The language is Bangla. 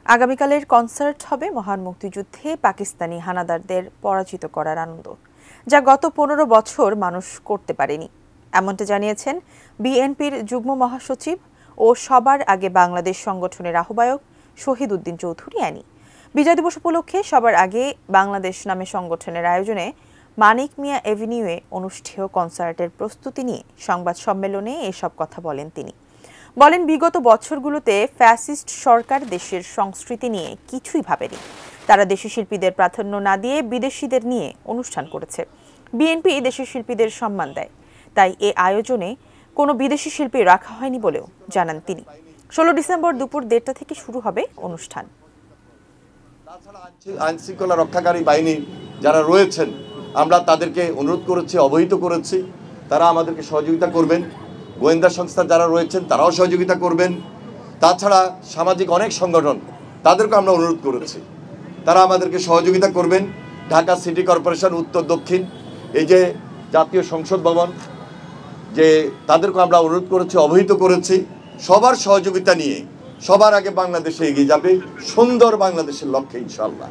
আগামীকালের কনসার্ট হবে মহান মুক্তিযুদ্ধে পাকিস্তানি হানাদারদের পরাজিত করার আনন্দ, যা গত ১৫ বছর মানুষ করতে পারেনি। এমনটা জানিয়েছেন বিএনপির যুগ্ম মহাসচিব ও সবার আগে বাংলাদেশ সংগঠনের আহ্বায়ক শহীদ উদ্দিন চৌধুরী অ্যানি। বিজয় দিবস উপলক্ষে সবার আগে বাংলাদেশ নামে সংগঠনের আয়োজনে মানিক মিয়া এভিনিউয়ে অনুষ্ঠেয় কনসার্টের প্রস্তুতি নিয়ে সংবাদ সম্মেলনে এসব কথা বলেন তিনি। বলেন, বিগত বছরগুলোতে ফ্যাসিস্ট সরকার দেশের সংস্কৃতি নিয়ে কিছুই ভাবেনি। তারা দেশি শিল্পীদের প্রাধান্য না দিয়ে বিদেশিদের নিয়ে অনুষ্ঠান করেছে। বিএনপি দেশের শিল্পীদের সম্মান দেয়, তাই এ আয়োজনে কোনো বিদেশি শিল্পী রাখা হয়নি বলেও জানান তিনি। ১৬ ডিসেম্বর দুপুর ১:৩০ থেকে শুরু হবে অনুষ্ঠান। আইন শৃঙ্খলা রক্ষাকারী বাহিনী যারা রয়েছেন, আমরা তাদেরকে অনুরোধ করেছি, অবহিত করেছি, তারা আমাদেরকে সহযোগিতা করবেন। গোয়েন্দা সংস্থা যারা রয়েছেন তারাও সহযোগিতা করবেন। তাছাড়া সামাজিক অনেক সংগঠন, তাদেরকে আমরা অনুরোধ করেছি, তারা আমাদেরকে সহযোগিতা করবেন। ঢাকা সিটি কর্পোরেশন উত্তর দক্ষিণ, এই যে জাতীয় সংসদ ভবন, যে তাদেরকে আমরা অনুরোধ করেছি, অবহিত করেছি। সবার সহযোগিতা নিয়ে সবার আগে বাংলাদেশে এগিয়ে যাবে সুন্দর বাংলাদেশের লক্ষ্যে ইনশাআল্লাহ।